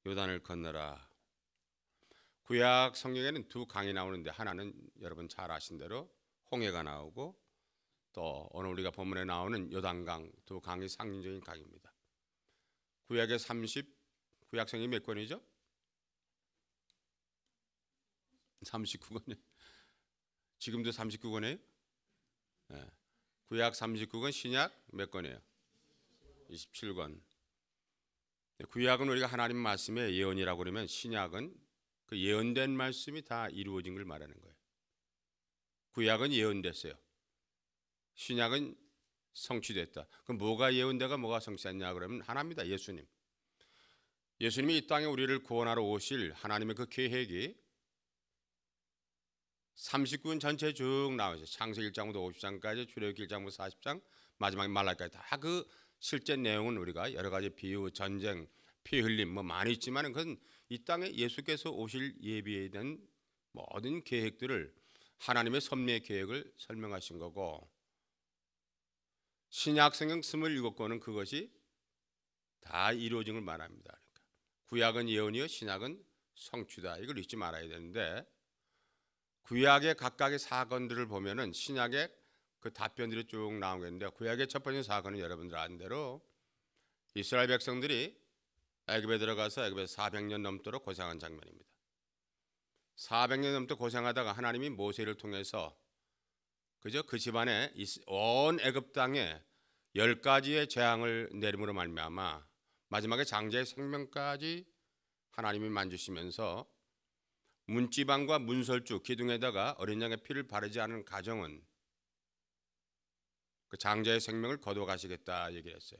요단을 건너라. 구약 성경에는 두 강이 나오는데 하나는 여러분 잘 아신 대로 홍해가 나오고 또 오늘 우리가 본문에 나오는 요단강, 두 강이 상징적인 강입니다. 구약의 구약 성경이 몇 권이죠? 39권이에요. 지금도 39권이에요? 네. 구약 39권, 신약 몇 권이에요? 27권. 구약은 우리가 하나님 말씀의 예언이라고 그러면 신약은 그 예언된 말씀이 다 이루어진 걸 말하는 거예요. 구약은 예언됐어요. 신약은 성취됐다. 그럼 뭐가 예언되고 뭐가 성취됐냐 그러면 하나입니다. 예수님. 예수님이 이 땅에 우리를 구원하러 오실 하나님의 그 계획이 39권 전체 쭉 나와있어요. 창세기 1장부터 50장까지, 출애굽기 1장부터 40장, 마지막에 말라기까지 다 그 실제 내용은 우리가 여러 가지 비유, 전쟁, 피 흘림 뭐 많이 있지만 그건 이 땅에 예수께서 오실 예비에 대한 모든 계획들을 하나님의 섭리의 계획을 설명하신 거고, 신약 성경 27권은 그것이 다 이루어진 걸 말합니다. 그러니까 구약은 예언이요 신약은 성취다. 이걸 잊지 말아야 되는데, 구약의 각각의 사건들을 보면은 신약의 그 답변들이 쭉 나오겠는데, 구약의 첫 번째 사건은 여러분들 아는 대로 이스라엘 백성들이 애굽에 들어가서 애굽에서 400년 넘도록 고생한 장면입니다. 400년 넘도록 고생하다가 하나님이 모세를 통해서 그 집안에 온 애굽 땅에 10가지의 재앙을 내림으로 말미암아 마지막에 장자의 생명까지 하나님이 만지시면서 문지방과 문설주 기둥에다가 어린 양의 피를 바르지 않은 가정은 그 장자의 생명을 거둬가시겠다 얘기를 했어요.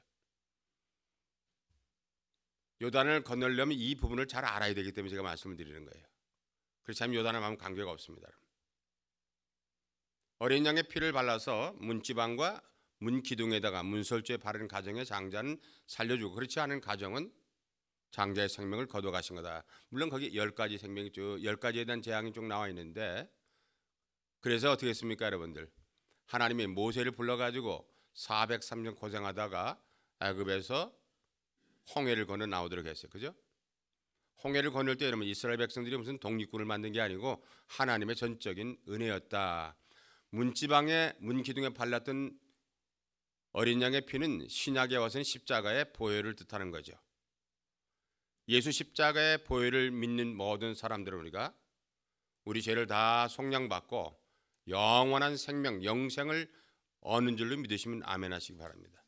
요단을 건너려면 이 부분을 잘 알아야 되기 때문에 제가 말씀을 드리는 거예요. 그렇지 않으면 요단을 하면 관계가 없습니다. 어린 양의 피를 발라서 문지방과 문기둥에다가 문설주에 바른 가정의 장자는 살려주고, 그렇지 않은 가정은 장자의 생명을 거둬가신 거다. 물론 거기 10가지 생명이 쭉 10가지에 대한 재앙이 쭉 나와 있는데, 그래서 어떻게 했습니까 여러분들? 하나님이 모세를 불러가지고 403년 고생하다가 애굽에서 홍해를 건너 나오도록 했어요. 그죠? 홍해를 건널 때 여러분 이스라엘 백성들이 무슨 독립군을 만든 게 아니고 하나님의 전적인 은혜였다. 문지방에 문기둥에 발랐던 어린 양의 피는 신약에 와서는 십자가의 보혈을 뜻하는 거죠. 예수 십자가의 보혈을 믿는 모든 사람들은 우리가 우리 죄를 다 속량받고 영원한 생명, 영생을 얻는 줄로 믿으시면 아멘 하시기 바랍니다.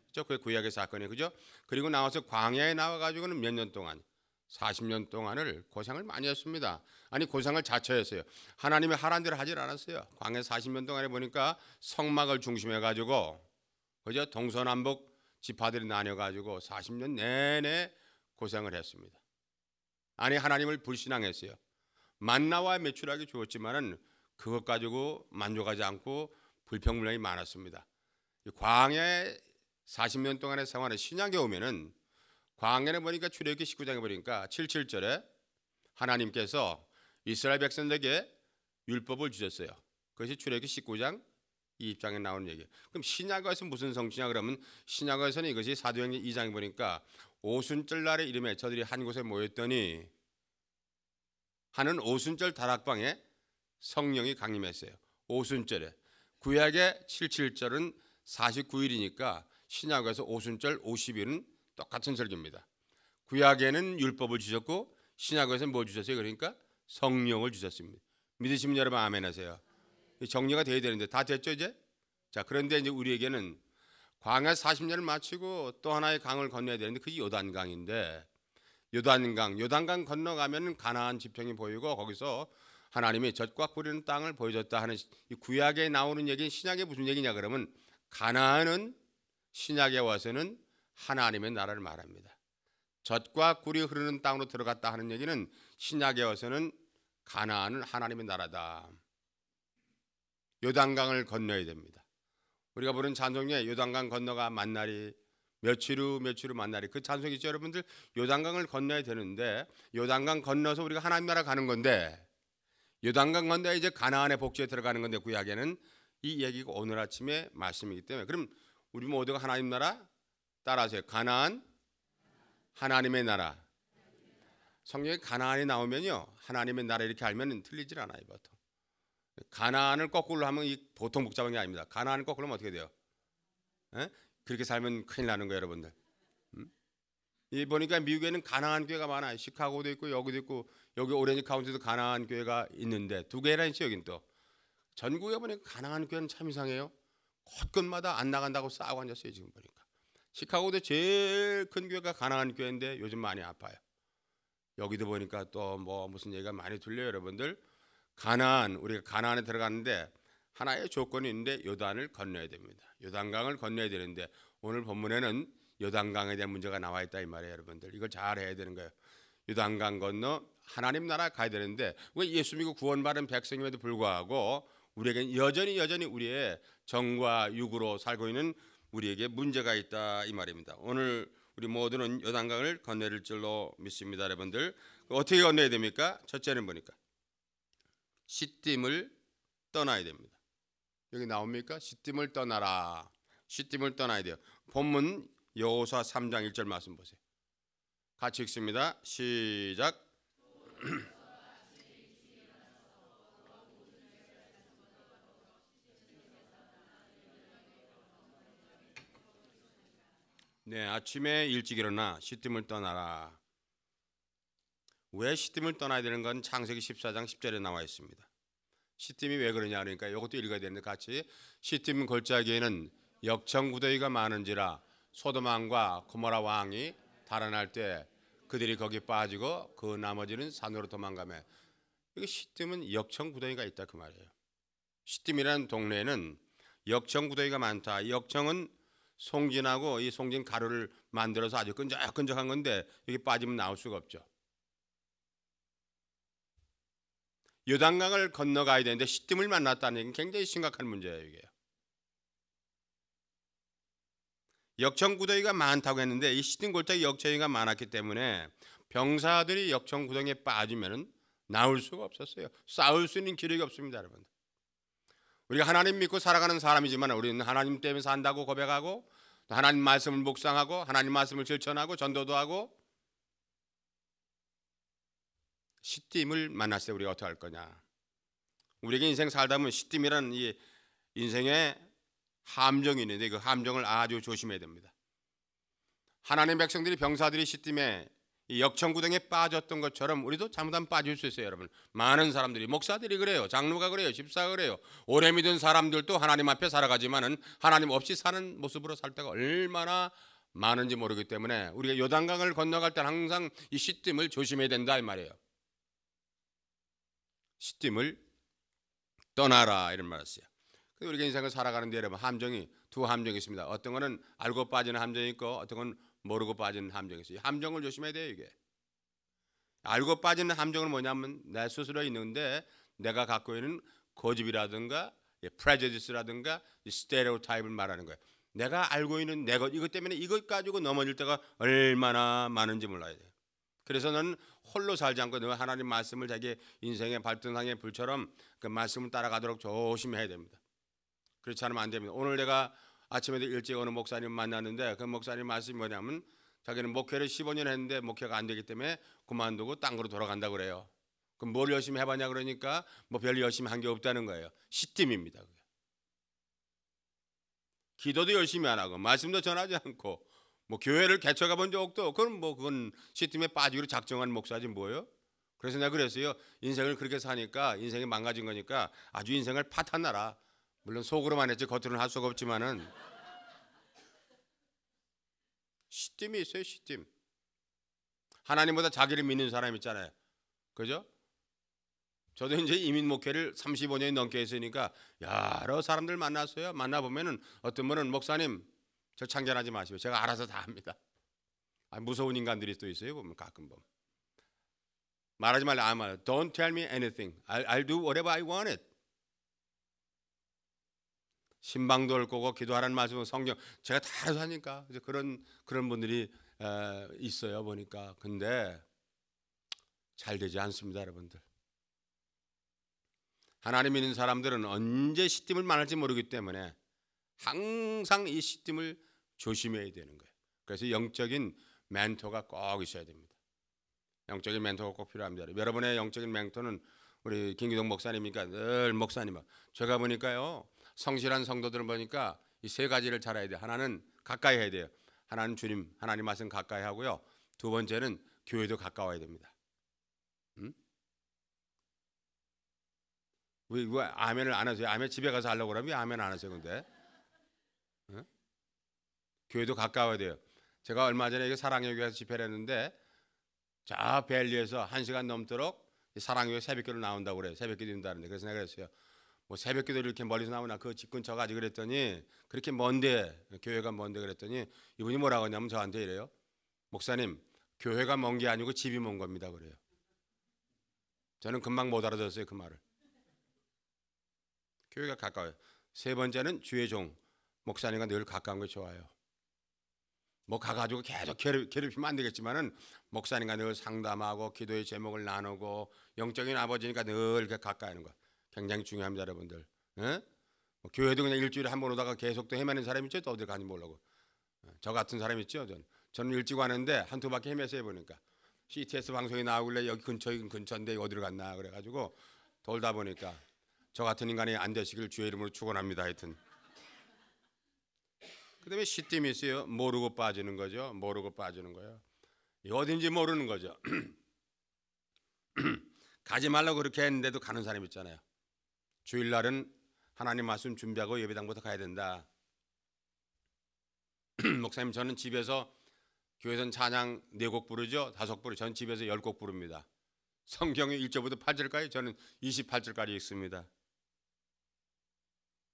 그죠? 그게 구약의 사건이에요. 그죠? 그리고 나와서 광야에 나와가지고는 몇 년 동안 40년 동안을 고생을 많이 했습니다. 아니 고생을 자처했어요. 하나님이 하라는 대로 하질 않았어요. 광야 40년 동안에 보니까 성막을 중심해가지고 그죠? 동서남북 지파들이 나뉘어가지고 40년 내내 고생을 했습니다. 아니 하나님을 불신앙했어요. 만나와 메추라기 주었지만은 그것 가지고 만족하지 않고 불평불만이 많았습니다. 광야에 40년 동안의 생활에 신약에 오면은 광야에 보니까 출애굽기 19장에 보니까 77절에 하나님께서 이스라엘 백성들에게 율법을 주셨어요. 그것이 출애굽기 19장 20장에 나오는 얘기예요. 그럼 신약에서 무슨 성취냐 그러면 신약에서는 이것이 사도행전 2장에 보니까 오순절 날의 이름에 저들이 한 곳에 모였더니 하는 오순절 다락방에 성령이 강림했어요. 오순절에. 구약의 77절은 49일이니까 신약에서 오순절 50일은 똑같은 설교입니다. 구약에는 율법을 주셨고 신약에서는 뭘 주셨어요? 그러니까 성령을 주셨습니다. 믿으시면 여러분 아멘 하세요. 정리가 돼야 되는데 다 됐죠 이제? 자, 그런데 이제 우리에게는 광야 40년을 마치고 또 하나의 강을 건너야 되는데 그게 요단강인데, 요단강 건너가면 가나안 지평이 보이고 거기서 하나님이 젖과 꿀이는 땅을 보여줬다 하는 이 구약에 나오는 얘기는 신약에 무슨 얘기냐 그러면 가나안은 신약에 와서는 하나님의 나라를 말합니다. 젖과 꿀이 흐르는 땅으로 들어갔다 하는 얘기는 신약에 와서는 가나안은 하나님의 나라다. 요단강을 건너야 됩니다. 우리가 부른 찬송 중에 요단강 건너가 만나리, 며칠 후 만나리, 그 찬송 있죠 여러분들? 요단강을 건너야 되는데 요단강 건너서 우리가 하나님 나라 가는 건데, 요단강 건너야 이제 가나안의 복지에 들어가는 건데 구약에는 이 얘기가 오늘 아침에 말씀이기 때문에, 그럼 우리 모두가 하나님 나라 따라하세요. 가나안 하나님의 나라. 성경에 가나안이 나오면요, 하나님의 나라 이렇게 알면 틀리질 않아요. 보통 가나안을 거꾸로 하면 이 보통 복잡한 게 아닙니다. 가나안을 거꾸로 하면 어떻게 돼요? 에? 그렇게 살면 큰일 나는 거예요, 여러분들. 이 보니까 미국에는 가나안 교회가 많아요. 시카고도 있고 여기도 있고 여기 오렌지 카운티도 가나안 교회가 있는데 두 개나 있죠. 여긴 또 전국에 보니까 가나안 교회는 참 이상해요. 곳곳마다 안 나간다고 싸우고 앉았어요. 지금 보니까 시카고도 제일 큰 교회가 가나안 교회인데 요즘 많이 아파요. 여기도 보니까 또 뭐 무슨 얘기가 많이 들려요. 여러분들 가나안, 우리가 가나안에 들어갔는데 하나의 조건이 있는데 요단을 건너야 됩니다. 요단강을 건너야 되는데 오늘 본문에는 요단강에 대한 문제가 나와 있다 이 말이에요. 여러분들 이걸 잘 해야 되는 거예요. 요단강 건너 하나님 나라 가야 되는데 왜 예수 믿고 구원받은 백성임에도 불구하고 우리에겐 여전히 우리의 정과 육으로 살고 있는 우리에게 문제가 있다 이 말입니다. 오늘 우리 모두는 요단강을 건너야 될 줄로 믿습니다. 여러분들 어떻게 건너야 됩니까? 첫째는 보니까 시딤을 떠나야 됩니다. 여기 나옵니까? 시딤을 떠나라. 시딤을 떠나야 돼요. 본문 여호수아 3장 1절 말씀 보세요. 같이 읽습니다. 시작. 네, 아침에 일찍 일어나 시딤을 떠나라. 왜 시딤을 떠나야 되는 건 창세기 14장 10절에 나와 있습니다. 시딤이 왜 그러냐 그러니까 이것도 읽어야 되는데 같이 시딤 골짜기에는 역청구더기가 많은지라 소돔왕과 고모라 왕이 달아날 때 그들이 거기 빠지고 그 나머지는 산으로 도망가며 여기 시딤은 역청구더기가 있다 그 말이에요. 시딤이라는 동네에는 역청구더기가 많다. 이 역청은 송진하고 이 송진 가루를 만들어서 아주 끈적끈적한 건데 여기 빠지면 나올 수가 없죠. 요단강을 건너가야 되는데 시딤을 만났다는 얘기는 굉장히 심각한 문제예요. 이게 역청구덩이가 많다고 했는데 이 시딤 골짜기 역청구덩이가 많았기 때문에 병사들이 역청구덩이에 빠지면 나올 수가 없었어요. 싸울 수 있는 기력이 없습니다. 여러분 우리가 하나님 믿고 살아가는 사람이지만 우리는 하나님 때문에 산다고 고백하고 하나님 말씀을 묵상하고 하나님 말씀을 실천하고 전도도 하고 시딤을 만났을 때 우리가 어떻게 할 거냐. 우리에게 인생 살다 보면 시딤이라는 이 인생의 함정이 있는데 그 함정을 아주 조심해야 됩니다. 하나님 백성들이 병사들이 시딤에 이 역청구덩이에 빠졌던 것처럼 우리도 잘못하면 빠질 수 있어요. 여러분 많은 사람들이 목사들이 그래요. 장로가 그래요. 집사가 그래요. 오래 믿은 사람들도 하나님 앞에 살아가지만은 하나님 없이 사는 모습으로 살 때가 얼마나 많은지 모르기 때문에 우리가 요단강을 건너갈 때는 항상 이 시딤을 조심해야 된다 이 말이에요. 시딤을 떠나라 이런 말이었어요. 우리가 인생을 살아가는데 여러분 함정이 두 함정이 있습니다. 어떤 거는 알고 빠지는 함정이 있고 어떤 건 모르고 빠지는 함정이 있어요. 함정을 조심해야 돼요. 이게 알고 빠지는 함정은 뭐냐면 내 스스로 있는데 내가 갖고 있는 고집이라든가 프레저디스라든가 스테레오타입을 말하는 거예요. 내가 알고 있는 내 것 이것 때문에 이것 가지고 넘어질 때가 얼마나 많은지 몰라야 돼요. 그래서 너는 홀로 살지 않고 너 하나님 말씀을 자기 인생의 발등상의 불처럼 그 말씀을 따라가도록 조심해야 됩니다. 그렇지 않으면 안 됩니다. 오늘 내가 아침에도 일찍 어느 목사님 만났는데 그 목사님 말씀이 뭐냐면 자기는 목회를 15년 했는데 목회가 안 되기 때문에 그만두고 딴 거로 돌아간다고 그래요. 그럼 뭘 열심히 해봤냐 그러니까 뭐 별로 열심히 한 게 없다는 거예요. 시딤입니다. 그게. 기도도 열심히 안 하고 말씀도 전하지 않고 뭐 교회를 개척해 본 적도 그럼 뭐 그건 시딤에 빠지기로 작정한 목사지 뭐예요? 그래서 내가 그랬어요. 인생을 그렇게 사니까 인생이 망가진 거니까 아주 인생을 파탄나라. 물론 속으로만 했지 겉으로는 할 수가 없지만은 시딤이 있어요. 시딤. 하나님보다 자기를 믿는 사람 있잖아요. 그죠? 저도 이제 이민 목회를 35년이 넘게 했으니까 여러 사람들 만났어요. 만나보면은 어떤 분은 목사님 저 참견하지 마시고 제가 알아서 다 합니다. 무서운 인간들이 또 있어요. 보면 가끔 보면 말하지 말라. Don't tell me anything. I'll do whatever I want it. 신방도 올 거고 기도하라는 말씀은 성경 제가 다 알아서 하니까 그런 분들이 있어요 보니까. 근데 잘 되지 않습니다 여러분들. 하나님 믿는 사람들은 언제 시딤을 만날지 모르기 때문에 항상 이 시딤을 조심해야 되는 거예요. 그래서 영적인 멘토가 꼭 있어야 됩니다. 영적인 멘토가 꼭 필요합니다. 여러분의 영적인 멘토는 우리 김기동 목사님이니까 늘 목사님. 제가 보니까요, 성실한 성도들을 보니까 이 세 가지를 잘 해야 돼요. 하나는 가까이 해야 돼요. 하나는 주님, 하나님 말씀 가까이 하고요. 두 번째는 교회도 가까워야 됩니다. 왜 아멘을 안 하세요? 아멘 집에 가서 하려고 그러면 왜 아멘 안 하세요? 근데 교회도 가까워야 돼요. 제가 얼마 전에 사랑의 교회에서 집회를 했는데 저 벨리에서 1시간 넘도록 사랑의 교회 새벽기도 나온다고 그래요. 새벽기도 된다는데 그래서 내가 그랬어요. 뭐 새벽기도 이렇게 멀리서 나오나 그 집 근처 가지 그랬더니 그렇게 먼데 교회가 먼데 그랬더니 이분이 뭐라고 하냐면 저한테 이래요. 목사님 교회가 먼 게 아니고 집이 먼 겁니다 그래요. 저는 금방 못 알아들었어요 그 말을. 교회가 가까워요. 세 번째는 주의 종 목사님과 늘 가까운 게 좋아요. 뭐 가가지고 계속 괴롭히면 안 되겠지만은 목사님과 늘 상담하고 기도의 제목을 나누고 영적인 아버지니까 늘 이렇게 가까이 하는 거 굉장히 중요합니다 여러분들. 예? 뭐 교회도 그냥 일주일에 한 번 오다가 계속 또 헤매는 사람 있죠. 또 어딜 가는지 모르고. 저 같은 사람 있죠. 저는 일찍 왔는데 한두 바퀴 헤매서 해보니까 CTS 방송이 나오길래 여기 근처인데 어디로 갔나 그래가지고 돌다 보니까 저 같은 인간이 안 되시길 주의 이름으로 축원합니다. 하여튼 그다음에 시팀이 있어요. 모르고 빠지는 거죠. 모르고 빠지는 거예요. 어딘지 모르는 거죠. 가지 말라고 그렇게 했는데도 가는 사람 있잖아요. 주일날은 하나님 말씀 준비하고 예배당부터 가야 된다. 목사님 저는 집에서 교회에서는 찬양 4곡 부르죠. 5곡 전 집에서 10곡 부릅니다. 성경의 1절부터 8절까지 저는 28절까지 읽습니다.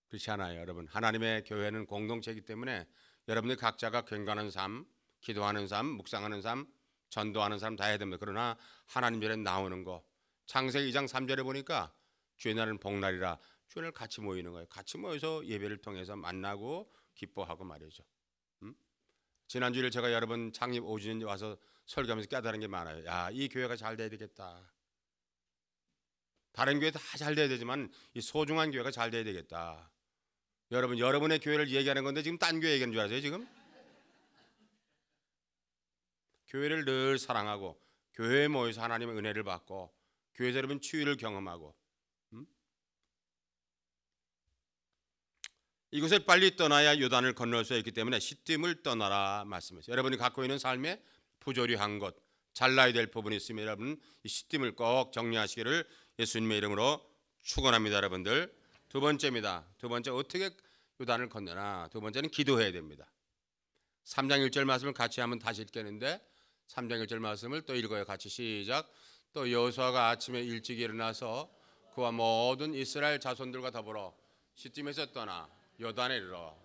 그렇지 않아요 여러분. 하나님의 교회는 공동체이기 때문에 여러분들 각자가 경건하는 삶, 기도하는 삶, 묵상하는 삶, 전도하는 삶 다 해야 됩니다. 그러나 하나님 전에 나오는 거 창세기 2장 3절에 보니까 주의 날은 복날이라 주의 날 같이 모이는 거예요. 같이 모여서 예배를 통해서 만나고 기뻐하고 말이죠. 지난주에 제가 여러분 창립 5주년 와서 설교하면서 깨달은 게 많아요. 야, 이 교회가 잘 돼야 되겠다. 다른 교회 다 잘 돼야 되지만 이 소중한 교회가 잘 돼야 되겠다. 여러분의 교회를 얘기하는 건데 지금 딴 교회 얘기하는 줄 아세요 지금? 교회를 늘 사랑하고 교회에 모여서 하나님의 은혜를 받고 교회에서 여러분 치유를 경험하고 이곳을 빨리 떠나야 요단을 건널 수 있기 때문에 시딤을 떠나라 말씀하세요. 여러분이 갖고 있는 삶에 부조리한 것 잘라야 될 부분이 있으면 여러분 이 시딤을 꼭 정리하시기를 예수님의 이름으로 축원합니다. 여러분들 두 번째입니다. 두 번째 어떻게 요단을 건너나 두 번째는 기도해야 됩니다. 3장 1절 말씀을 같이 한번 다시 읽겠는데 3장 1절 말씀을 또 읽어요. 같이 시작. 또 여호수아가 아침에 일찍 일어나서 그와 모든 이스라엘 자손들과 더불어 시딤에서 떠나 요단에 이르러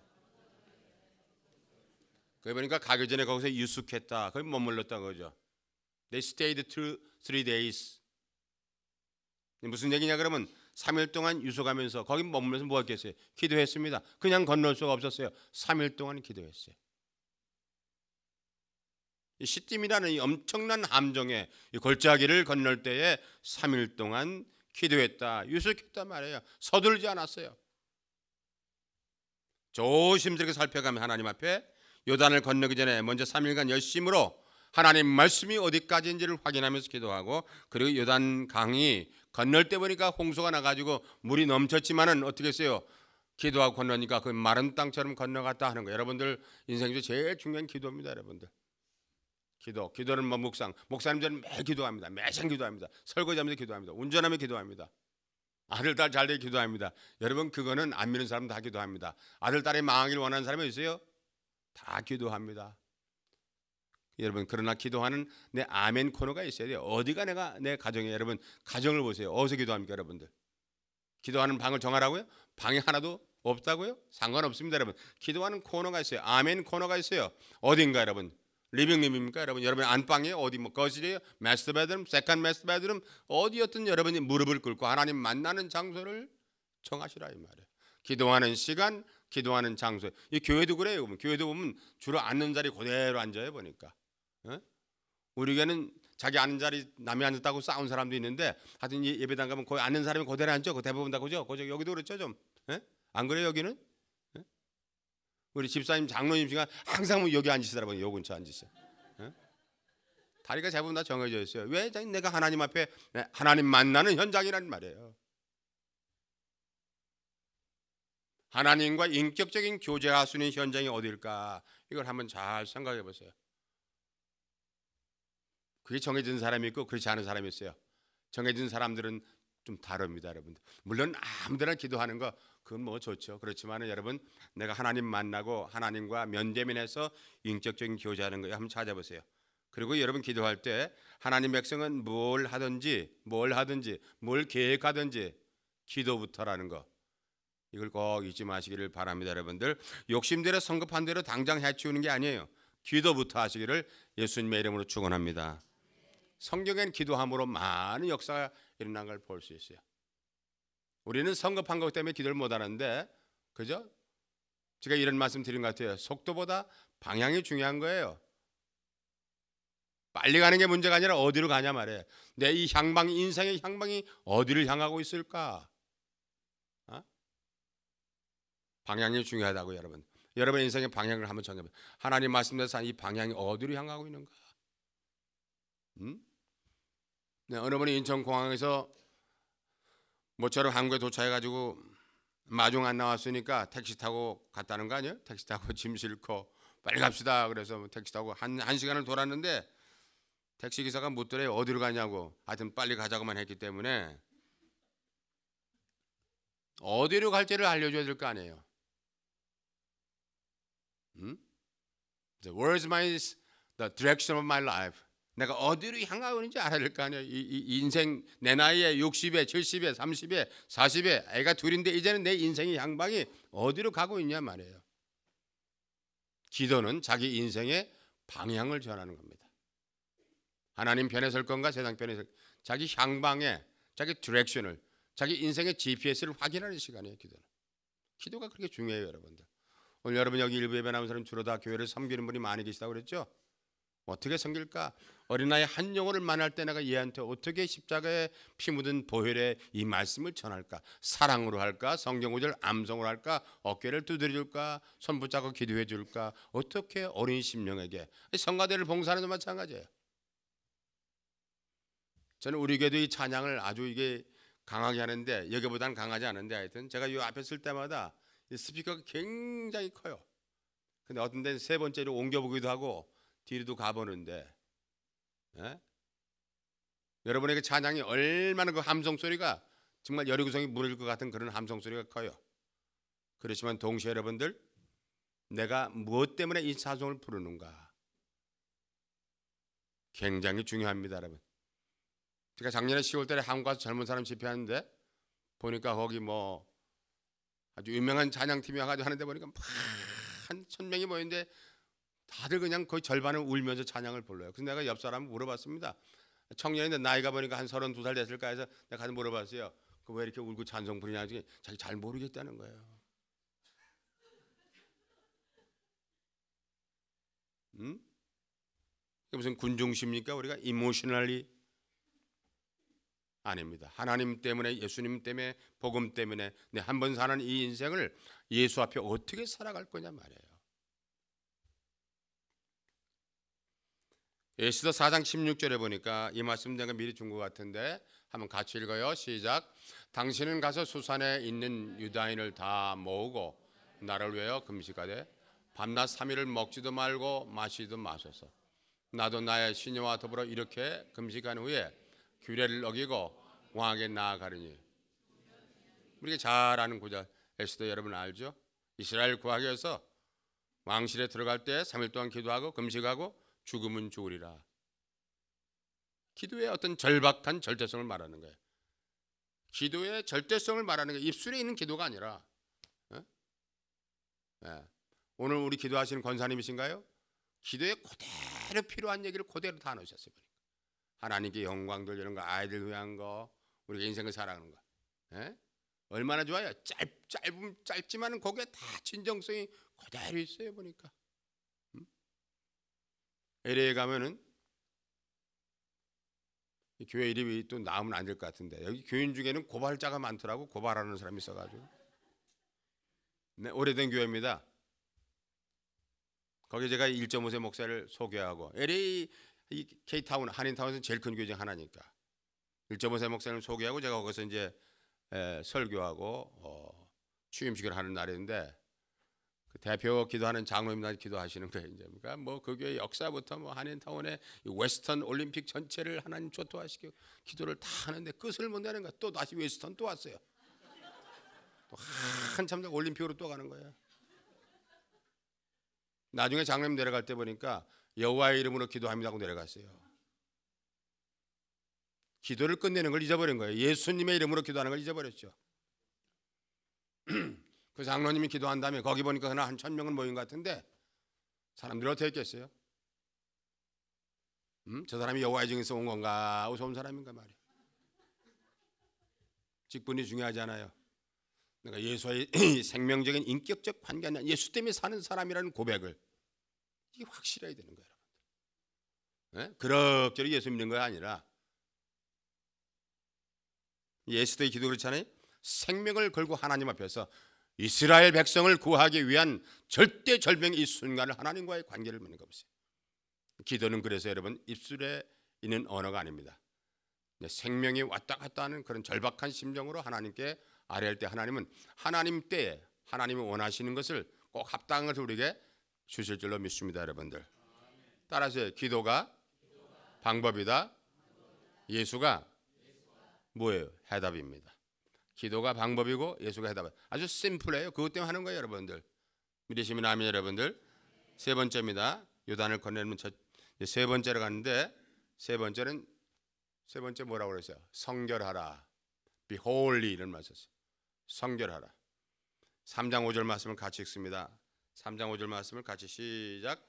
거기 보니까 가기 전에 거기서 유숙했다. 거기 머물렀다 그러죠. They stayed 3 days. 무슨 얘기냐 그러면 3일 동안 유숙하면서 거기 머물면서 뭐 했겠어요? 기도했습니다. 그냥 건널 수가 없었어요. 3일 동안 기도했어요. 이 시딤이라는 이 엄청난 함정에 이 골짜기를 건널 때에 3일 동안 기도했다. 유숙했단 말이에요. 서둘지 않았어요. 조심스럽게 살펴가면 하나님 앞에 요단을 건너기 전에 먼저 3일간 열심으로 하나님 말씀이 어디까지인지를 확인하면서 기도하고 그리고 요단 강이 건널 때 보니까 홍수가 나가지고 물이 넘쳤지만은 어떻게 했어요? 기도하고 건너니까 그 마른 땅처럼 건너갔다 하는 거예요. 여러분들 인생 중에 제일 중요한 기도입니다. 여러분들 기도는 뭐 목사님들은 매일 기도합니다. 매장 기도합니다. 설거지하면서 기도합니다. 운전하면서 기도합니다. 아들 딸 잘 되게 기도합니다. 여러분 그거는 안 믿는 사람 다 기도합니다. 아들 딸이 망하기를 원하는 사람이 있어요? 다 기도합니다. 여러분 그러나 기도하는 내 아멘 코너가 있어야 돼요. 어디가 내 가정에 여러분 가정을 보세요. 어디서 기도합니까 여러분들? 기도하는 방을 정하라고요? 방이 하나도 없다고요? 상관없습니다 여러분. 기도하는 코너가 있어요. 아멘 코너가 있어요. 어딘가 여러분? 리빙룸입니까 여러분? 여러분 안방이에요? 어디 뭐 거실이에요? 마스터 베드룸, 세컨 마스터 베드룸 어디였든 여러분이 무릎을 꿇고 하나님 만나는 장소를 정하시라 이 말이에요. 기도하는 시간, 기도하는 장소. 이 교회도 그래요. 교회도 보면 주로 앉는 자리 그대로 앉아요 보니까. 우리 교회는 자기 앉는 자리 남이 앉았다고 싸운 사람도 있는데 하여튼 예배당 가면 거기 앉는 사람이 그대로 앉죠. 그 대부분 다 그죠? 여기도 그렇죠 좀. 안 그래요 여기는? 우리 집사님 장로님 씨가 항상 여기 앉으시더라고요. 요 근처 앉으세요. 다리가 대부분 다 정해져 있어요. 왜? 내가 하나님 앞에 하나님 만나는 현장이란 말이에요. 하나님과 인격적인 교제할 수 있는 현장이 어딜까? 이걸 한번 잘 생각해 보세요. 그게 정해진 사람이 있고 그렇지 않은 사람이 있어요. 정해진 사람들은 좀 다릅니다, 여러분. 물론 아무데나 기도하는 거 그건 뭐 좋죠. 그렇지만 여러분, 내가 하나님 만나고 하나님과 면대면해서 인격적인 교제하는 거 한번 찾아보세요. 그리고 여러분 기도할 때 하나님 백성은 뭘 하든지 뭘 계획하든지 기도부터라는 거, 이걸 꼭 잊지 마시기를 바랍니다, 여러분들. 욕심대로 성급한 대로 당장 해치우는 게 아니에요. 기도부터 하시기를 예수님의 이름으로 축원합니다. 성경엔 기도함으로 많은 역사가 일어난 걸 볼 수 있어요. 우리는 성급한 것 때문에 기도를 못 하는데, 그죠? 제가 이런 말씀 드린 것 같아요. 속도보다 방향이 중요한 거예요. 빨리 가는 게 문제가 아니라 어디로 가냐 말이에요. 내 이 향방이, 인생의 향방이 어디를 향하고 있을까? 방향이 중요하다고 여러분. 여러분의 인생의 방향을 한번 정해보세요. 하나님 말씀대로 이 방향이 어디로 향하고 있는가? 네, 어느 분이 인천공항에서 모처럼 한국에 도착해가지고 마중 안 나왔으니까 택시 타고 갔다는 거 아니에요? 택시 타고 짐 싣고 빨리 갑시다. 그래서 택시 타고 한 시간을 돌았는데 택시 기사가 묻더래요. 어디로 가냐고. 하여튼 빨리 가자고만 했기 때문에 어디로 갈지를 알려줘야 될 거 아니에요. Where's the direction of my life? 내가 어디로 향하고 있는지 알아야 될 거 아니에요. 이 인생 내 나이에 60에 70에 30에 40에 애가 둘인데 이제는 내 인생의 향방이 어디로 가고 있냐 말이에요. 기도는 자기 인생의 방향을 전하는 겁니다. 하나님 편에 설 건가 세상 편에 설 건가, 자기 향방에 자기 디렉션을, 자기 인생의 GPS를 확인하는 시간이에요. 기도가 그렇게 중요해요, 여러분들. 오늘 여러분 여기 일부 예배 나온 사람 주로 다 교회를 섬기는 분이 많이 계시다고 그랬죠? 어떻게 섬길까? 어린아이 한 영혼을 만날 때 내가 얘한테 어떻게 십자가에 피 묻은 보혈의 이 말씀을 전할까? 사랑으로 할까? 성경 구절 암송으로 할까? 어깨를 두드려 줄까? 손 붙잡고 기도해 줄까? 어떻게 어린 심령에게, 성가대를 봉사하는 것 마찬가지예요. 저는 우리 교회도 이 찬양을 아주 이게 강하게 하는데, 여기보다는 강하지 않은데, 하여튼 제가 이 앞에 쓸 때마다 이 스피커가 굉장히 커요. 근데 어떤 데는 세 번째로 옮겨보기도 하고 뒤로도 가보는데, 예? 여러분에게 찬양이 얼마나 그 함성 소리가 정말 여리구성이 무너질 것 같은 그런 함성 소리가 커요. 그렇지만 동시에 여러분들, 내가 무엇 때문에 이 찬송을 부르는가 굉장히 중요합니다, 여러분. 제가 작년에 10월달에 한국 가서 젊은 사람 집회하는데 보니까 거기 뭐 아주 유명한 찬양팀이 와가지고 하는데 보니까 한 1000명이 모였는데 다들 그냥 거의 절반은 울면서 찬양을 불러요. 그래서 내가 옆 사람 물어봤습니다. 청년인데 나이가 보니까 한 32살 됐을까 해서 내가 가서 물어봤어요. 그 왜 이렇게 울고 찬송 부르냐? 자기 잘 모르겠다는 거예요. 이게 무슨 군중십니까? 우리가 이모셔널리 아닙니다. 하나님 때문에, 예수님 때문에, 복음 때문에 내 한 번 사는 이 인생을 예수 앞에 어떻게 살아갈 거냐 말이에요. 에스더 4장 16절에 보니까 이 말씀 내가 미리 준 것 같은데 한번 같이 읽어요. 시작. 당신은 가서 수산에 있는 유다인을 다 모으고 나를 위하여 금식하되 밤낮 3일을 먹지도 말고 마시지도 마소서. 나도 나의 시녀와 더불어 이렇게 금식한 후에 규례를 어기고 왕에게 나아가리니. 우리가 잘 아는 구절 에스더 여러분 알죠? 이스라엘 구하기 위해서 왕실에 들어갈 때 3일 동안 기도하고 금식하고 죽으면 죽으리라. 기도의 어떤 절박한 절대성을 말하는 거예요. 기도의 절대성을 말하는 거예요. 입술에 있는 기도가 아니라. 오늘 우리 기도하시는 권사님이신가요? 기도에 그대로 필요한 얘기를 그대로 다 넣으셨어요. 하나님께 영광 돌리는 거, 아이들 위한 거, 우리가 인생을 살아가는 거. 얼마나 좋아요. 짧지만은 거기에 다 진정성이 그대로 있어요. 보니까 LA에 가면은 교회 이름이 또 나오면 안 될 것 같은데 여기 교인 중에는 고발자가 많더라고. 고발하는 사람이 있어가지고. 네, 오래된 교회입니다. 거기 제가 1.5세 목사를 소개하고 LA 이 K타운 한인타운에서 제일 큰 교회 중 하나니까. 일정보세 목사님 소개하고 제가 거기서 이제 설교하고 취임식을 하는 날인데 그 대표 기도하는 장로님들 기도하시는 거예요. 이제 그러니까 뭐 그 교회 역사부터 뭐 한인타운의 웨스턴 올림픽 전체를 하나님 초토화시키고 기도를 다 하는데 끝을 못 내는 거야. 또 다시 웨스턴 또 왔어요. 또 한참 더 올림픽으로 또 가는 거예요. 나중에 장로님 내려갈 때 보니까 여호와의 이름으로 기도합니다 하고 내려갔어요. 기도를 끝내는 걸 잊어버린 거예요. 예수님의 이름으로 기도하는 걸 잊어버렸죠. 그 장로님이 기도한 다음에 거기 보니까 그날 한 1000명은 모인 것 같은데 사람들이 어떻게 했겠어요? 저 사람이 여호와의 증인에서 온 건가 하고 온 사람인가 말이에요. 직분이 중요하지 않아요. 내가 예수와의 생명적인 인격적 관계 아니라 예수 때문에 사는 사람이라는 고백을 이게 확실해야 되는 거예요. 네? 그럭저럭 예수 믿는 거 아니라 예수 때의 기도 그렇잖아요. 생명을 걸고 하나님 앞에서 이스라엘 백성을 구하기 위한 절대절명의 이 순간을 하나님과의 관계를 맺는 것이에요. 기도는 그래서 여러분 입술에 있는 언어가 아닙니다. 생명이 왔다 갔다 하는 그런 절박한 심정으로 하나님께 아뢰할 때 하나님은 하나님 때에 하나님이 원하시는 것을 꼭 합당한 것을 우리에게 주실 줄로 믿습니다. 여러분들 따라서 기도가 방법이다. 예수가 뭐예요? 해답입니다. 기도가 방법이고 예수가 해답. 아주 심플해요. 그것 때문에 하는 거예요, 여러분들. 믿으시면 아멘, 여러분들. 세 번째입니다. 요단을 건너면 세 번째로 갔는데 세 번째 뭐라고 그랬어요? 성결하라. Be holy 이런 말 썼어요. 성결하라. 3장 5절 말씀을 같이 읽습니다. 3장 5절 말씀을 같이 시작.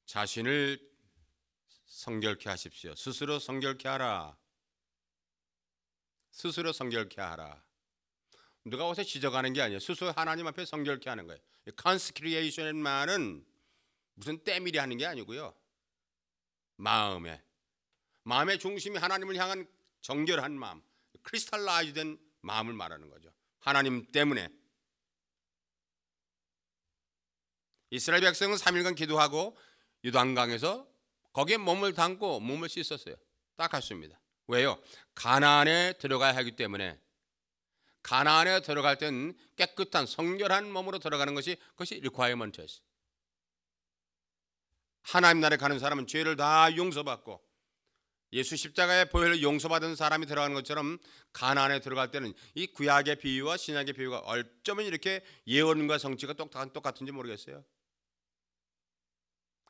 자신을 성결케 하십시오. 스스로 성결케 하라. 스스로 성결케 하라. 누가 와서 지적하는 게 아니에요. 스스로 하나님 앞에 성결케 하는 거예요. consecration의 말은 무슨 때밀이 하는 게 아니고요. 마음의 중심이 하나님을 향한 정결한 마음, 크리스탈라이즈된 마음을 말하는 거죠. 하나님 때문에. 이스라엘 백성은 3일간 기도하고 요단강에서 거기에 몸을 담고 몸을 씻었어요. 닦았습니다. 왜요? 가나안에 들어가야 하기 때문에. 가나안에 들어갈 때는 깨끗한 성결한 몸으로 들어가는 것이 그것이 리ኳ이먼트였어요. 하나님 나라에 가는 사람은 죄를 다 용서받고 예수 십자가의 보혈로 용서받은 사람이 들어가는 것처럼 가나안에 들어갈 때는 이 구약의 비유와 신약의 비유가 어쩌면 이렇게 예언과 성취가 똑같은지 모르겠어요.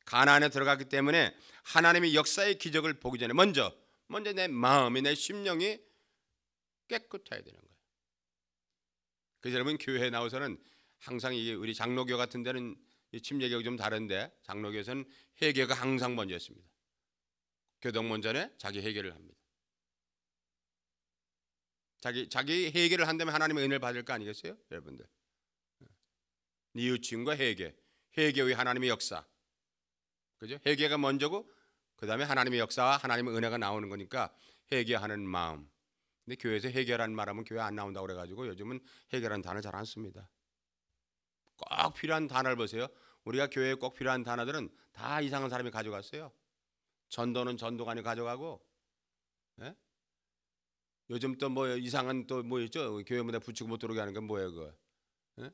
가나안에 들어갔기 때문에 하나님의 역사의 기적을 보기 전에 먼저 내 마음이 내 심령이 깨끗해야 되는 거예요. 그래서 여러분 교회에 나와서는 항상 이게 우리 장로교 같은 데는 침례교가 좀 다른데 장로교에서는 회개가 항상 먼저였습니다. 교동문 전에 자기 회개를 합니다. 자기 회개를 한다면 하나님의 은혜를 받을 거 아니겠어요? 여러분들. 뉘우침과 회개 후에 하나님의 역사. 그죠? 회개가 먼저고 그다음에 하나님의 역사와 하나님의 은혜가 나오는 거니까 회개하는 마음. 근데 교회에서 회개라는 말하면 교회 안 나온다고 그래가지고 요즘은 회개라는 단어 잘 안 씁니다. 꼭 필요한 단어를 보세요. 우리가 교회에 꼭 필요한 단어들은 다 이상한 사람이 가져갔어요. 전도는 전도관이 가져가고, 예? 요즘 또 뭐 이상한 또 뭐 있죠? 교회 문에 붙이고 못 들어오게 하는 건 뭐예요, 그거? 예?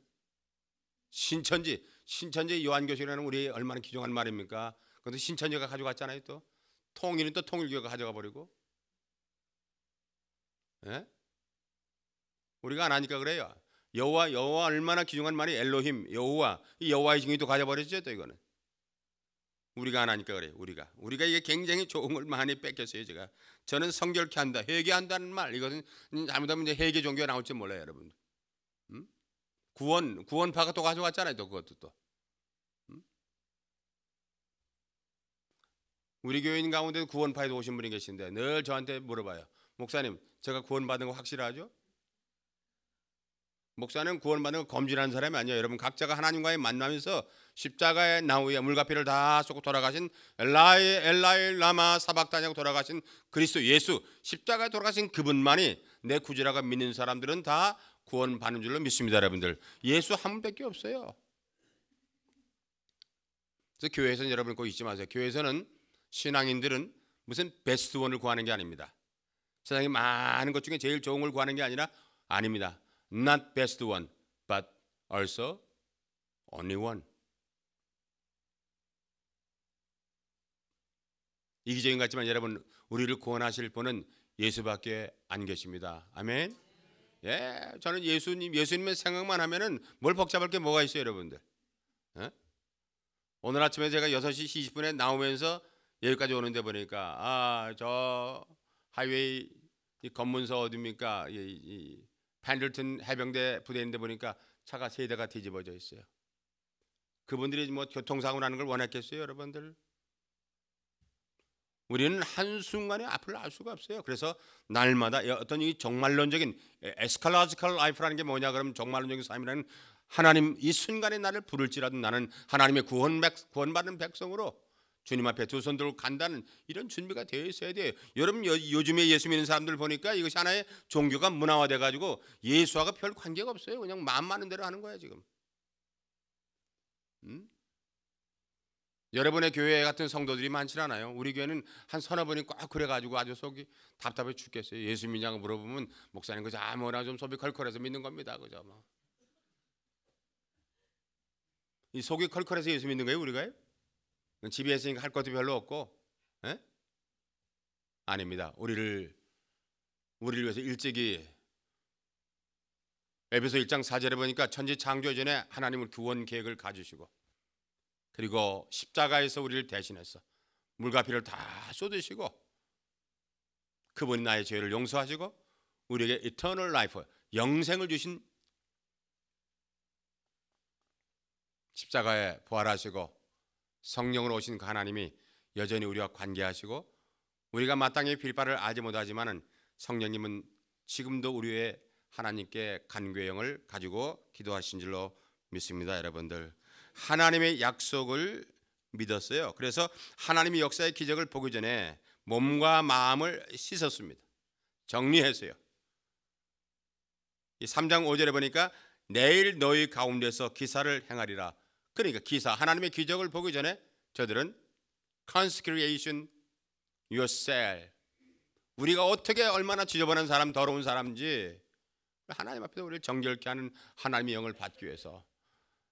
신천지 요한교실이라는 우리 얼마나 귀중한 말입니까? 그것도 신천지가 가져갔잖아요. 또 통일은 또 통일교가 가져가 버리고, 예? 우리가 안 하니까 그래요. 여호와 얼마나 귀중한 말이 엘로힘 여호와 이 여호와의 증인도 가져버렸죠. 또 이거는 우리가 안 하니까 그래요. 우리가 이게 굉장히 좋은 걸 많이 뺏겼어요. 저는 성결케 한다, 회개한다는 말 이것은 잘못하면 이제 회개 종교가 나올지 몰라요, 여러분. 구원파가 또 가져왔잖아요. 또 그것도 또. 우리 교인 가운데 구원파에도 오신 분이 계신데 늘 저한테 물어봐요. 목사님, 제가 구원받은 거 확실하죠? 목사는 구원받는 거 검증하는 사람이 아니에요. 여러분 각자가 하나님과의 만나면서 십자가의 나무에 물과 피를 다 쏟고 돌아가신 엘라이 라마 사박다니하고 돌아가신 그리스도 예수 십자가에 돌아가신 그분만이 내 구주라고 믿는 사람들은 다 구원받는 줄로 믿습니다. 여러분들, 예수 한 분밖에 없어요. 그래서 교회에서는 여러분 꼭 잊지 마세요. 교회에서는 신앙인들은 무슨 베스트 원을 구하는 게 아닙니다. 세상에 많은 것 중에 제일 좋은 걸 구하는 게 아닙니다. Not best one, but also only one. 이기적인 것 같지만 여러분, 우리를 구원하실 분은 예수밖에 안 계십니다. 아멘. 예, 저는 예수님의 생각만 하면은 뭘 복잡할 게 뭐가 있어요, 여러분들. 예? 오늘 아침에 제가 6시 20분에 나오면서 여기까지 오는데 보니까 저 하이웨이 이 검문소 어디입니까? 이 펜들튼 해병대 부대인데 보니까 차가 3대가 뒤집어져 있어요. 그분들이 뭐 교통사고 나는 걸 원했겠어요, 여러분들? 우리는 한순간에 앞을 알 수가 없어요. 그래서 날마다 어떤 이 정말론적인 에스칼라지컬 라이프라는 게 뭐냐 그러면 정말론적인 삶이라는 하나님 이 순간에 나를 부를지라도 나는 하나님의 구원받은 백성으로 주님 앞에 두 손 들고 간다는 이런 준비가 되어 있어야 돼요. 여러분 요즘에 예수 믿는 사람들 보니까 이것이 하나의 종교가 문화화돼 가지고 예수하고 별 관계가 없어요. 그냥 마음 많은 대로 하는 거야 지금. 여러분의 교회 같은 성도들이 많지 않아요. 우리 교회는 한 서너 분이 꼭 그래가지고 아주 속이 답답해 죽겠어요. 예수 믿냐고 물어보면 목사님 그저 아무나 좀 속이 컬컬해서 믿는 겁니다. 그죠 뭐. 이 속이 컬컬해서 예수 믿는 거예요, 우리가요? 집에 있으니까 할 것도 별로 없고, 에? 아닙니다. 우리를 위해서 일찍이 에베소 1장 4절에 보니까 천지 창조 이전에 하나님은 구원 계획을 가지시고 그리고 십자가에서 우리를 대신해서 물과 피를 다 쏟으시고 그분이 나의 죄를 용서하시고 우리에게 eternal life, 영생을 주신 십자가에 부활하시고 성령으로 오신 그 하나님이 여전히 우리와 관계하시고 우리가 마땅히 빌바를 알지 못하지만은 성령님은 지금도 우리의 하나님께 간구형을 가지고 기도하신 줄로 믿습니다. 여러분들, 하나님의 약속을 믿었어요. 그래서 하나님의 역사의 기적을 보기 전에 몸과 마음을 씻었습니다. 정리했어요. 이 3장 5절에 보니까 내일 너희 가운데서 기사를 행하리라. 그러니까 기사, 하나님의 기적을 보기 전에 저들은 consecration yourself, 우리가 어떻게 얼마나 지저분한 사람, 더러운 사람인지 하나님 앞에서 우리를 정결케 하는 하나님의 영을 받기 위해서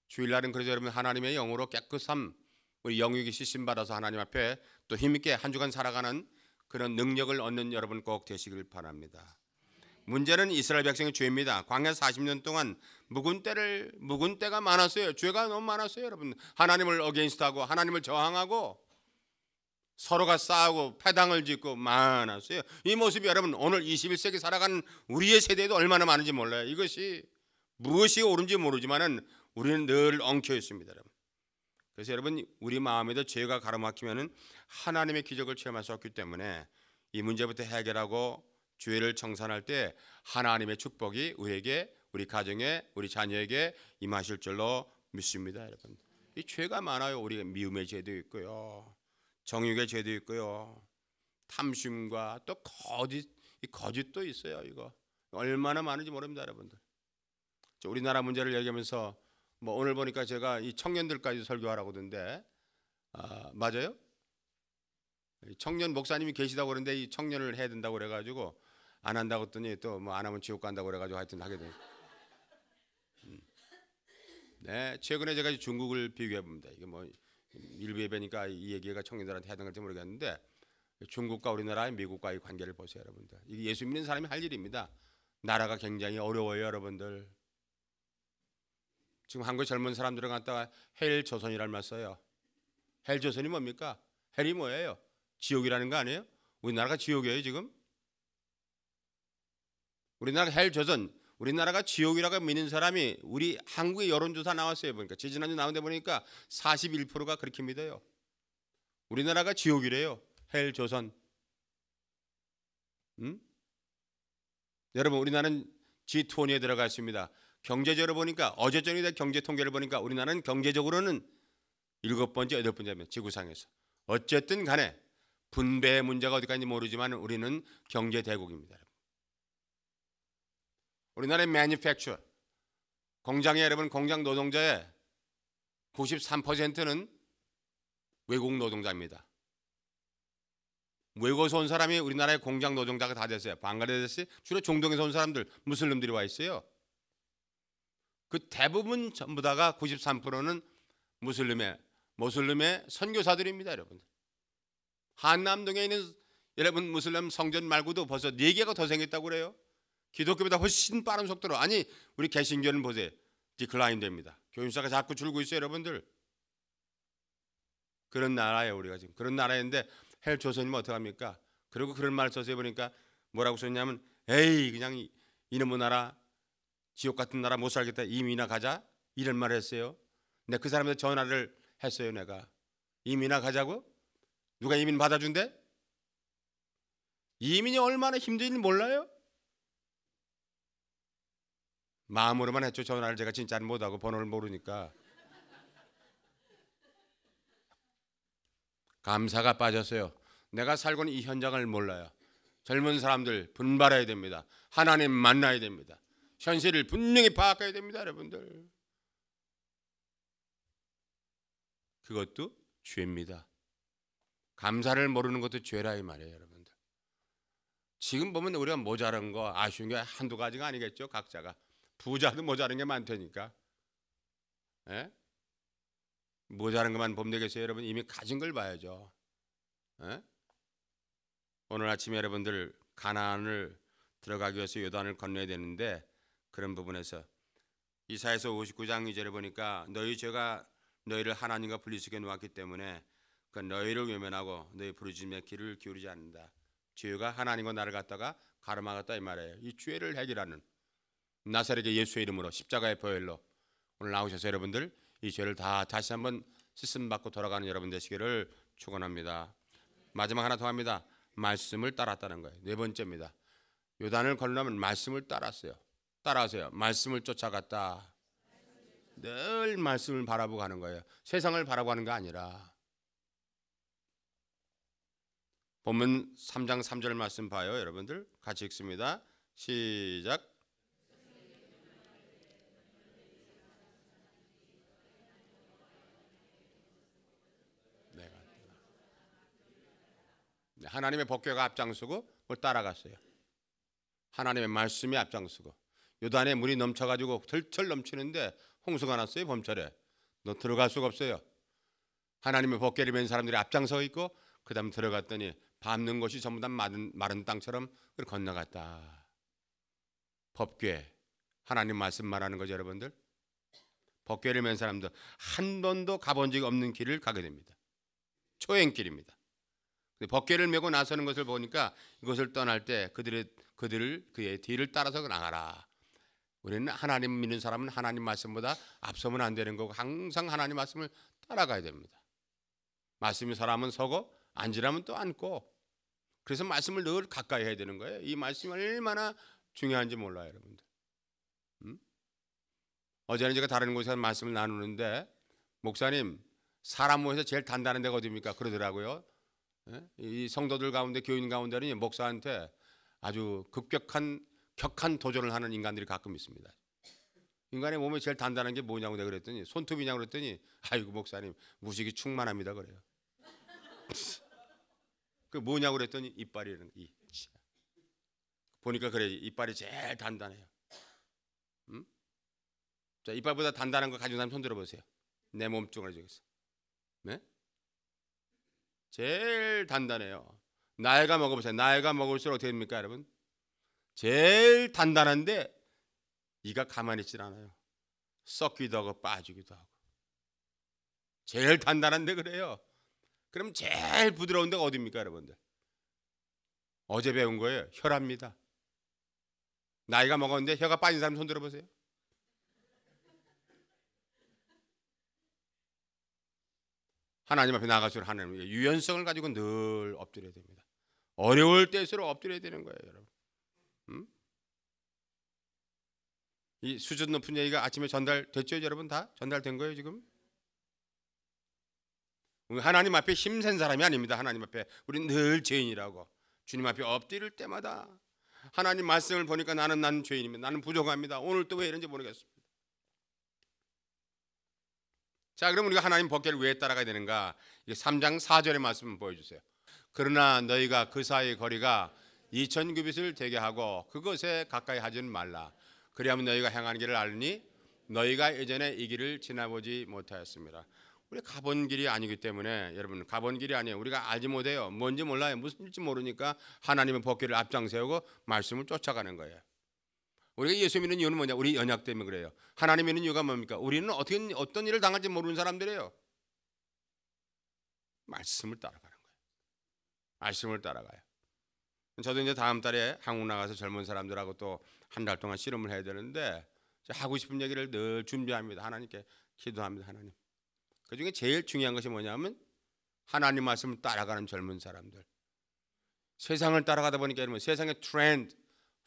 주일날은 그래서 여러분 하나님의 영으로 깨끗함, 우리 영육이 씻임 받아서 하나님 앞에 또 힘있게 한 주간 살아가는 그런 능력을 얻는 여러분 꼭 되시길 바랍니다. 문제는 이스라엘 백성의 죄입니다. 광야 40년 동안 묵은 때가 많았어요. 죄가 너무 많았어요, 여러분. 하나님을 어게인스트하고 하나님을 저항하고 서로가 싸우고 패당을 짓고 많았어요. 이 모습이 여러분 오늘 21세기 살아가는 우리의 세대에도 얼마나 많은지 몰라요. 이것이 무엇이 옳은지 모르지만은 우리는 늘 엉켜 있습니다, 여러분. 그래서 여러분 우리 마음에도 죄가 가로막히면은 하나님의 기적을 체험할 수 없기 때문에 이 문제부터 해결하고 죄를 청산할 때 하나님의 축복이 우리에게, 우리 가정에, 우리 자녀에게 임하실 줄로 믿습니다, 여러분. 이 죄가 많아요. 우리가 미움의 죄도 있고요, 정욕의 죄도 있고요, 탐심과 또 거짓도 있어요. 이거 얼마나 많은지 모릅니다, 여러분들. 우리나라 문제를 얘기하면서 뭐 오늘 보니까 제가 이 청년들까지 설교하라고 하던데 맞아요? 청년 목사님이 계시다고 그러는데 이 청년을 해야 된다고 그래가지고 안 한다고 했더니 또 뭐 안 하면 지옥 간다고 그래가지고 하여튼 하게 돼요. 네, 최근에 제가 중국을 비교해 봅니다. 이게 뭐 일부 예배니까 이 얘기가 청년들한테 해당할지 모르겠는데 중국과 우리나라의 미국과의 관계를 보세요, 여러분들. 이게 예수 믿는 사람이 할 일입니다. 나라가 굉장히 어려워요, 여러분들. 지금 한국 젊은 사람들을 갖다가 헬 조선이라는 말 써요. 헬 조선이 뭡니까? 헬이 뭐예요? 지옥이라는 거 아니에요? 우리나라가 지옥이에요 지금? 우리나라가 헬 조선, 우리나라가 지옥이라고 믿는 사람이 우리 한국의 여론조사 나왔어요. 보니까 지지난주 나온 데 보니까 41%가 그렇게 믿어요. 우리나라가 지옥이래요. 헬 조선. 여러분 우리나라는 G20에 들어가 있습니다. 경제적으로 보니까 어제 저녁에 경제 통계를 보니까 우리나라는 경제적으로는 7번째, 8번째입니다. 지구상에서. 어쨌든 간에 분배의 문제가 어디까지인지 모르지만 우리는 경제 대국입니다. 우리나라의 manufacture, 공장에 여러분 공장 노동자의 93%는 외국 노동자입니다. 외국에서 온 사람이 우리나라의 공장 노동자가 다 됐어요. 방글라데시, 주로 중동에서 온 사람들, 무슬림들이 와 있어요. 그 대부분 전부 다가 93%는 무슬림의 선교사들입니다, 여러분들. 한남동에 있는 여러분 무슬림 성전 말고도 벌써 4개가 더 생겼다고 그래요. 기독교보다 훨씬 빠른 속도로. 아니, 우리 개신교는 보세요. 디클라인 됩니다. 교인수가 자꾸 줄고 있어요, 여러분들. 그런 나라예요, 우리가 지금. 그런 나라인데 헬 조선이면 어떡합니까? 그리고 그런 말을 써서 보니까 뭐라고 썼냐면, 에이, 그냥 이놈의 나라, 지옥 같은 나라 못 살겠다, 이민이나 가자, 이런 말을 했어요. 근데 그 사람한테 전화를 했어요. 내가 이민이나 가자고? 누가 이민 받아준대? 이민이 얼마나 힘든지 몰라요? 마음으로만 했죠. 전화를 제가 진짜는 못하고 번호를 모르니까. 감사가 빠졌어요. 내가 살고 있는 이 현장을 몰라요. 젊은 사람들 분발해야 됩니다. 하나님 만나야 됩니다. 현실을 분명히 파악해야 됩니다, 여러분들. 그것도 죄입니다. 감사를 모르는 것도 죄라 이 말이에요, 여러분들. 지금 보면 우리가 모자란 거 아쉬운 게 한두 가지가 아니겠죠. 각자가 부자도 모자란 게 많다니까. 예? 모자란 것만 보면 되겠어요, 여러분. 이미 가진 걸 봐야죠. 예? 오늘 아침에 여러분들 가나안을 들어가기 위해서 요단을 건너야 되는데, 그런 부분에서 이사야서 59장 2절에 보니까 너희 죄가 너희를 하나님과 분리시켜 놓았기 때문에 그 너희를 외면하고 너희 부르짖음에 귀를 기울이지 않는다. 죄가 하나님과 나를 갖다가 가로막았다 이 말이에요. 이 죄를 해결하는 나사렛의 예수의 이름으로 십자가의 보혈로 오늘 나오셔서 여러분들 이 죄를 다 다시 한번 씻음 받고 돌아가는 여러분 되시기를 축원합니다. 마지막 하나 더 합니다. 말씀을 따랐다는 거예요. 네 번째입니다. 요단을 건너면 말씀을 따랐어요. 따라하세요. 말씀을 쫓아갔다. 늘 말씀을 바라보고 가는 거예요. 세상을 바라보고 하는 게 아니라. 본문 3장 3절 말씀 봐요, 여러분들. 같이 읽습니다. 시작. 하나님의 법궤가 앞장서고 그걸 따라갔어요. 하나님의 말씀이 앞장서고 요단에 물이 넘쳐가지고 덜덜 넘치는데 홍수가 났어요. 봄철에. 너 들어갈 수가 없어요. 하나님의 법궤를 맨 사람들이 앞장서 있고 그 다음 들어갔더니 밟는 곳이 전부 다 마른 땅처럼 건너갔다. 법궤, 하나님 말씀 말하는 거죠, 여러분들. 법궤를 맨 사람들 한 번도 가본 적이 없는 길을 가게 됩니다. 초행길입니다. 법궤를 메고 나서는 것을 보니까 이것을 떠날 때 그의 뒤를 따라서 나가라. 우리는 하나님 믿는 사람은 하나님 말씀보다 앞서면 안 되는 거고 항상 하나님 말씀을 따라가야 됩니다. 말씀이 서라면 서고 앉으라면 또 앉고, 그래서 말씀을 늘 가까이 해야 되는 거예요. 이 말씀이 얼마나 중요한지 몰라요, 여러분들. 어제는 제가 다른 곳에서 말씀을 나누는데 목사님, 사람 모여서 제일 단단한 데가 어디입니까? 그러더라고요. 이 성도들 가운데, 교인 가운데는 목사한테 아주 격한 도전을 하는 인간들이 가끔 있습니다. 인간의 몸에 제일 단단한 게 뭐냐고 내가 그랬더니 손톱이냐고 그랬더니 아이고 목사님 무식이 충만합니다 그래요. 그 뭐냐고 그랬더니 이빨이라는 이. 보니까 그래, 이빨이 제일 단단해요. 자, 이빨보다 단단한 거 가진 사람 손 들어보세요. 내 몸뚱아리 중에서. 네? 제일 단단해요. 나이가 먹어보세요. 나이가 먹을수록 어떻게 됩니까, 여러분? 제일 단단한데 이가 가만히 있질 않아요. 썩기도 하고 빠지기도 하고. 제일 단단한데 그래요. 그럼 제일 부드러운 데가 어디입니까, 여러분들? 어제 배운 거예요. 혈압입니다. 나이가 먹었는데 혀가 빠진 사람 손 들어보세요. 하나님 앞에 나가서 하나님의 유연성을 가지고 늘 엎드려야 됩니다. 어려울 때일수록 엎드려야 되는 거예요, 여러분. 이 수준 높은 얘기가 아침에 전달됐죠, 여러분? 다 전달된 거예요, 지금? 하나님 앞에 힘센 사람이 아닙니다. 하나님 앞에 우리 늘 죄인이라고 주님 앞에 엎드릴 때마다 하나님 말씀을 보니까 나는 죄인입니다. 나는 부족합니다. 오늘 또 왜 이런지 모르겠습니다. 자, 그럼 우리가 하나님 법궤를 왜 따라가야 되는가? 이게 3장 4절의 말씀을 보여주세요. 그러나 너희가 그 사이의 거리가 2000규빗을 되게 하고 그것에 가까이 하지는 말라. 그리하면 너희가 행하는 길을 알니 너희가 예전에 이 길을 지나보지 못하였습니다. 우리 가본 길이 아니기 때문에 여러분 가본 길이 아니에요. 우리가 알지 못해요. 뭔지 몰라요. 무슨 일인지 모르니까 하나님의 법궤를 앞장 세우고 말씀을 쫓아가는 거예요. 우리가 예수 믿는 이유는 뭐냐? 우리 언약 때문에 그래요. 하나님 믿는 이유가 뭡니까? 우리는 어떤 일을 당할지 모르는 사람들이에요. 말씀을 따라가는 거예요. 말씀을 따라가요. 저도 이제 다음 달에 한국 나가서 젊은 사람들하고 또 한 달 동안 씨름을 해야 되는데 하고 싶은 얘기를 늘 준비합니다. 하나님께 기도합니다. 하나님. 그중에 제일 중요한 것이 뭐냐면 하나님 말씀을 따라가는 젊은 사람들. 세상을 따라가다 보니까 여러분 세상의 트렌드,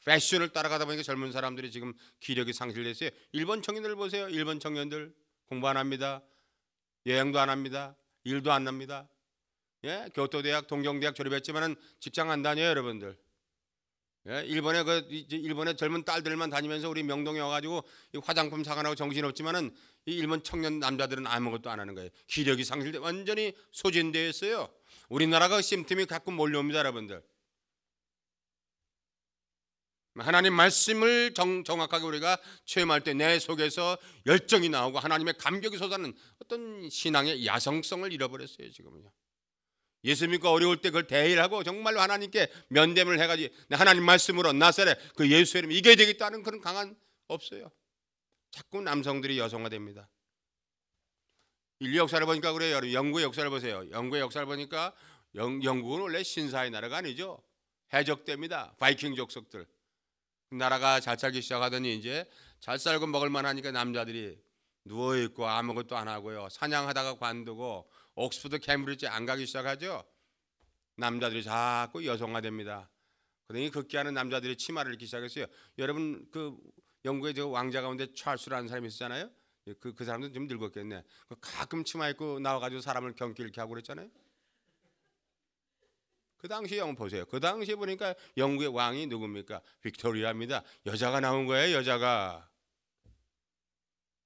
패션을 따라가다 보니까 젊은 사람들이 지금 기력이 상실됐어요. 일본 청년들 보세요. 일본 청년들 공부 안 합니다. 여행도 안 합니다. 일도 안 합니다. 예? 교토대학, 동경대학 졸업했지만은 직장 안 다녀요, 여러분들. 예? 일본의 젊은 딸들만 다니면서 우리 명동에 와가지고 화장품 사가라고 정신없지만은 이 일본 청년 남자들은 아무것도 안 하는 거예요. 기력이 상실돼 완전히 소진되어 있어요. 우리나라가 심틈이 가끔 몰려옵니다, 여러분들. 하나님 말씀을 정확하게 우리가 체험할 때 내 속에서 열정이 나오고 하나님의 감격이 솟아나는 어떤 신앙의 야성성을 잃어버렸어요, 지금은요. 예수 믿고 어려울 때 그걸 대일하고 정말로 하나님께 면담을 해가지고 하나님 말씀으로 나사렛 그 예수의 이름 이겨야 되겠다는 그런 강한 없어요. 자꾸 남성들이 여성화됩니다. 인류 역사를 보니까 그래요. 영국의 역사를 보세요. 영국의 역사를 보니까 영국은 원래 신사의 나라가 아니죠. 해적대입니다. 바이킹 족속들. 나라가 잘 살기 시작하더니 이제 잘 살고 먹을 만하니까 남자들이 누워있고 아무것도 안 하고요. 사냥하다가 관두고 옥스퍼드 캠브리지 안 가기 시작하죠. 남자들이 자꾸 여성화됩니다. 그러니 극기하는 남자들이 치마를 입기 시작했어요. 여러분 그 영국의 저 왕자 가운데 찰스라는 사람이 있었잖아요. 그 사람도 좀 늙었겠네. 가끔 치마 입고 나와가지고 사람을 경기 잃게 하고 그랬잖아요. 그 당시에 영국 보세요. 그 당시에 보니까 영국의 왕이 누굽니까? 빅토리아입니다. 여자가 나온 거예요. 여자가.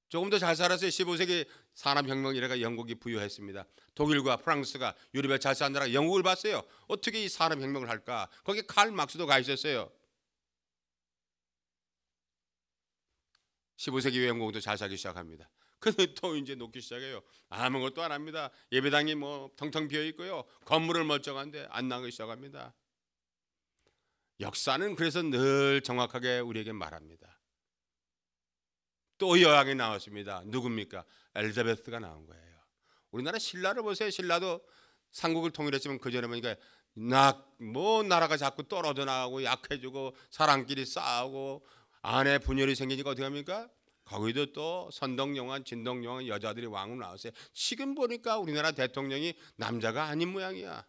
조금 더 잘 살았어요. 15세기 산업혁명 이래가 영국이 부유했습니다. 독일과 프랑스가 유럽에 잘 사는 나라가 영국을 봤어요. 어떻게 이 산업혁명을 할까? 거기에 칼 막스도 가 있었어요. 15세기 이후 영국도 잘 살기 시작합니다. 근데 또 이제 녹기 시작해요. 아무것도 안 합니다. 예배당이 뭐 텅텅 비어 있고요. 건물은 멀쩡한데 안 나가기 시작합니다. 역사는 그래서 늘 정확하게 우리에게 말합니다. 또 여왕이 나왔습니다. 누굽니까? 엘리자베스가 나온 거예요. 우리나라 신라를 보세요. 신라도 삼국을 통일했지만 그 전에 보니까 나라가 자꾸 떨어져 나가고 약해지고 사람끼리 싸우고 아내 분열이 생기니까 어떻게 합니까? 거기도 또 선덕여왕, 진덕여왕 여자들이 왕으로 나왔어요. 지금 보니까 우리나라 대통령이 남자가 아닌 모양이야.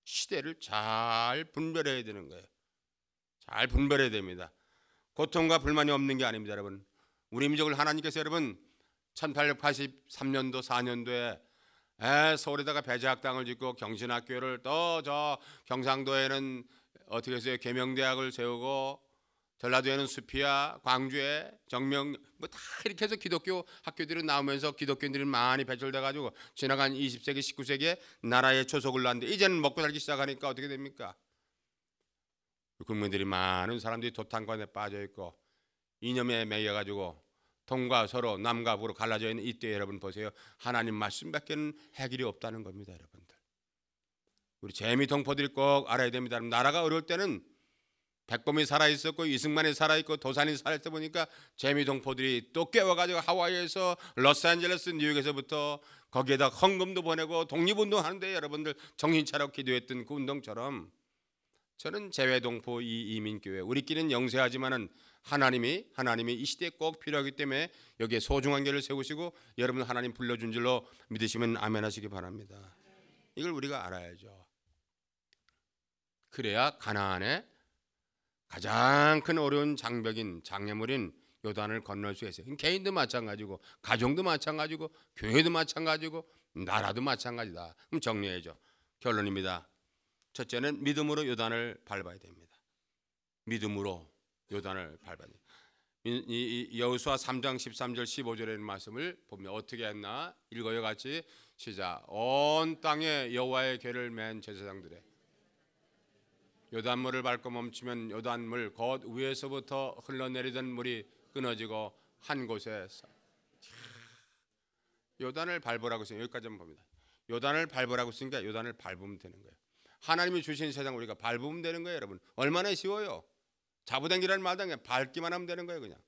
시대를 잘 분별해야 되는 거예요. 잘 분별해야 됩니다. 고통과 불만이 없는 게 아닙니다, 여러분. 우리 민족을 하나님께서 여러분 1883년도 4년도에 서울에다가 배제학당을 짓고 경신학교를 또 저 경상도에는 어떻게 했어요? 계명대학을 세우고 전라도에는 수피아, 광주에 정명 뭐 다 이렇게 해서 기독교 학교들이 나오면서 기독교인들이 많이 배출돼 가지고 지나간 20세기, 19세기에 나라의 초석을 놨는데 이제는 먹고 살기 시작하니까 어떻게 됩니까? 국민들이 많은 사람들이 도탄관에 빠져 있고 이념에 매여 가지고 동과 서로 남과 북으로 갈라져 있는 이때 여러분 보세요. 하나님 말씀밖에는 해결이 없다는 겁니다, 여러분들. 우리 재미 동포들이 꼭 알아야 됩니다. 나라가 어려울 때는 백범이 살아있었고 이승만이 살아있고 도산이 살아있다 보니까 재미 동포들이 또 깨워가지고 하와이에서 로스앤젤레스 뉴욕에서부터 거기에다 헌금도 보내고 독립운동하는데 여러분들 정신 차려 기도했던 그 운동처럼 저는 재외동포 이민교회 우리끼리는 영세하지만은 하나님이 이 시대에 꼭 필요하기 때문에 여기에 소중한 교회를 세우시고 여러분 하나님 불러준 줄로 믿으시면 아멘 하시기 바랍니다. 이걸 우리가 알아야죠. 그래야 가나안에 가장 큰 어려운 장벽인 장애물인 요단을 건널 수 있어요. 개인도 마찬가지고 가정도 마찬가지고 교회도 마찬가지고 나라도 마찬가지다. 그럼 정리해야죠. 결론입니다. 첫째는 믿음으로 요단을 밟아야 됩니다. 믿음으로 요단을 밟아야 됩니다. 여호수아 3장 13절 15절에 있는 말씀을 보면 어떻게 했나 읽어요. 같이 시작. 온 땅에 여호와의 궤를 맨 제사장들의 요단물을 밟고 멈추면 요단물 곧 위에서부터 흘러내리던 물이 끊어지고 한 곳에 요단을 밟으라고 했으니까 여기까지 한번 봅니다. 요단을 밟으라고 했으니까 요단을 밟으면 되는 거예요. 하나님이 주신 세상 우리가 밟으면 되는 거예요. 여러분 얼마나 쉬워요. 잡아당기라는 말도 그냥 밟기만 하면 되는 거예요. 그냥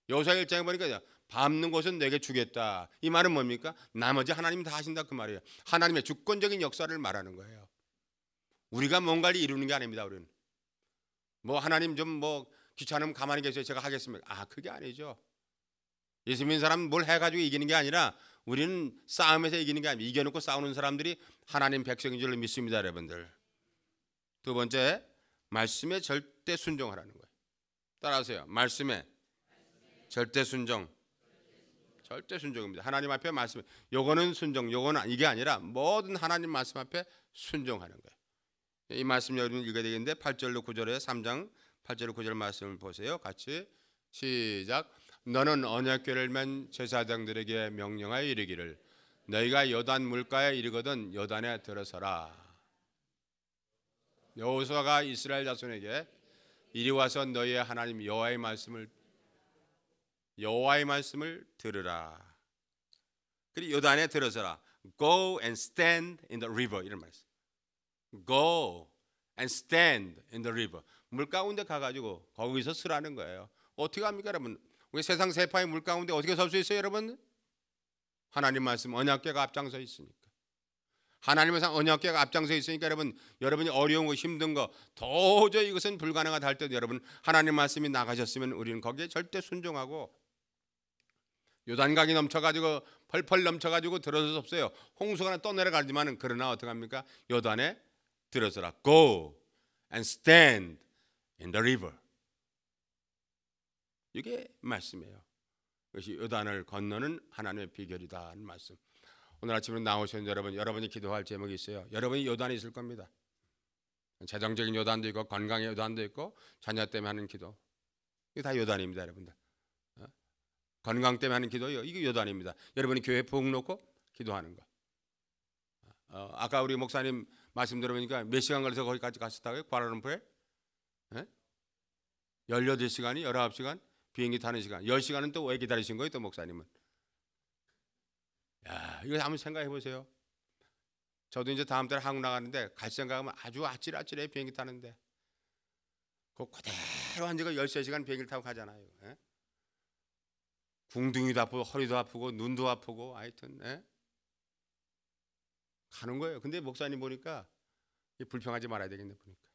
여호수아 1장에 보니까 밟는 곳은 내게 주겠다. 이 말은 뭡니까? 나머지 하나님이 다 하신다 그 말이에요. 하나님의 주권적인 역사를 말하는 거예요. 우리가 뭔가를 이루는 게 아닙니다. 우리는 뭐 하나님 좀 뭐 귀찮으면 가만히 계세요. 제가 하겠습니다. 그게 아니죠. 예수 믿는 사람은 뭘 해가지고 이기는 게 아니라 우리는 싸움에서 이기는 게 아니라 이겨놓고 싸우는 사람들이 하나님 백성인 줄 믿습니다. 여러분들. 두 번째 말씀에 절대 순종하라는 거예요. 따라하세요. 말씀에 절대 순종. 절대 순종입니다. 하나님 앞에 말씀. 요거는 순종, 요거는 이게 아니라 모든 하나님 말씀 앞에 순종하는 거예요. 이 말씀 여러분 읽어야 되겠는데 8절로 9절에 3장 8절로 9절 말씀을 보세요. 같이 시작. 너는 언약궤를 맨 제사장들에게 명령하여 이르기를 너희가 요단 물가에 이르거든 요단에 들어서라. 여호수아가 이스라엘 자손에게 이리 와서 너희의 하나님 여호와의 말씀을 들으라. 그리고 요단에 들어서라. Go and stand in the river 이런 말씀. Go and stand in the river. 물 가운데 가가지고 거기서 서라는 거예요. 어떻게 합니까, 여러분? 우리 세상 세파의 물 가운데 어떻게 설 수 있어요, 여러분? 하나님 말씀 언약궤가 앞장서 있으니까. 하나님의 언약궤가 앞장서 있으니까 여러분이 어려운 거 힘든 거 도저히 이것은 불가능하다 할 때도 여러분 하나님 말씀이 나가셨으면 우리는 거기에 절대 순종하고 요단강이 넘쳐가지고 펄펄 넘쳐가지고 들어설 수 없어요. 홍수가 하나 떠내려가지만은 그러나 어떻게 합니까? 요단에 들어서라. Go and stand in the river. 이게 말씀이에요. 이것이 요단을 건너는 하나님의 비결이다 하는 말씀. 오늘 아침에 나오신 여러분이 기도할 제목이 있어요. 여러분이 요단이 있을 겁니다. 재정적인 요단도 있고 건강의 요단도 있고 자녀 때문에 하는 기도. 이게 다 요단입니다, 여러분들. 건강 때문에 하는 기도요. 이게 요단입니다. 여러분이 교회 부엌 놓고 기도하는 거. 아까 우리 목사님 말씀 들어보니까 몇 시간 걸려서 거기까지 갔었다고요? 쿠알라룸푸르에? 18시간이 19시간 비행기 타는 시간 10시간은 또 왜 기다리신 거예요? 또 목사님은. 야, 이거 한번 생각해 보세요. 저도 이제 다음 달에 한국 나가는데 갈 생각하면 아주 아찔아찔해. 비행기 타는데 그대로 앉아서 13시간 비행기를 타고 가잖아요. 궁둥이도 아프고 허리도 아프고 눈도 아프고 하여튼 가는 거예요. 근데 목사님 보니까 불평하지 말아야 되겠네. 보니까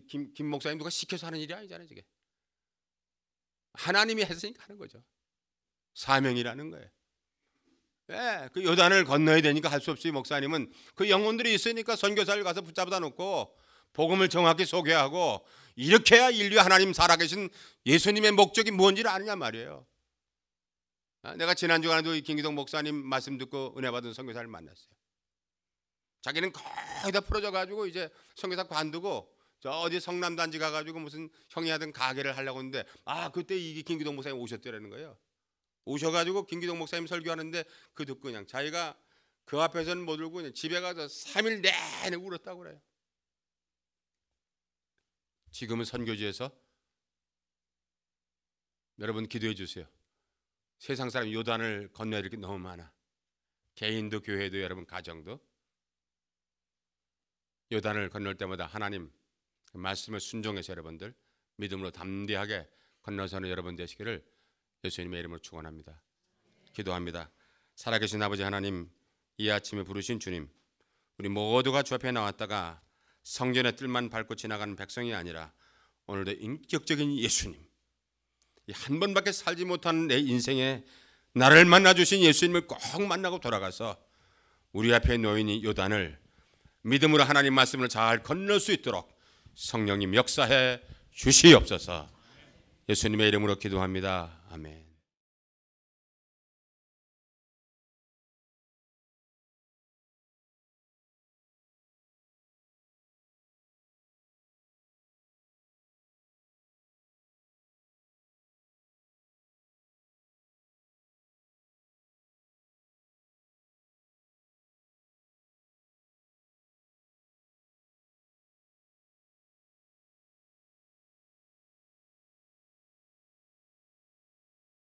김 목사님 누가 시켜서 하는 일이 아니잖아요. 저게 하나님이 했으니까 하는 거죠. 사명이라는 거예요. 그 요단을 건너야 되니까 할 수 없이 목사님은 그 영혼들이 있으니까 선교사를 가서 붙잡아다 놓고 복음을 정확히 소개하고 이렇게 해야 인류 하나님 살아계신 예수님의 목적이 뭔지를 아느냐 말이에요. 내가 지난 주간에도 김기동 목사님 말씀 듣고 은혜 받은 선교사를 만났어요. 자기는 거의 다 풀어져 가지고 이제 선교사 관두고 저 어디 성남단지 가가지고 무슨 형이 하던 가게를 하려고 했는데 그때 이 김기동 목사님 오셨더라는 거예요. 오셔가지고 김기동 목사님 설교하는데 그 듣고 그냥 자기가 그 앞에서는 못 울고 그냥 집에 가서 3일 내내 울었다고 그래요. 지금은 선교지에서 여러분 기도해 주세요. 세상 사람 요단을 건너야 될 게 너무 많아. 개인도 교회도 여러분 가정도 요단을 건널 때마다 하나님 말씀을 순종해서 여러분들 믿음으로 담대하게 건너서는 여러분 되시기를 예수님의 이름으로 축원합니다. 기도합니다. 살아계신 아버지 하나님, 이 아침에 부르신 주님, 우리 모두가 주 앞에 나왔다가 성전의 뜰만 밟고 지나가는 백성이 아니라 오늘도 인격적인 예수님, 이 한 번밖에 살지 못하는 내 인생에 나를 만나주신 예수님을 꼭 만나고 돌아가서 우리 앞에 놓인 이 요단을 믿음으로 하나님 말씀을 잘 건널 수 있도록 성령님 역사해 주시옵소서. 예수님의 이름으로 기도합니다. 아멘.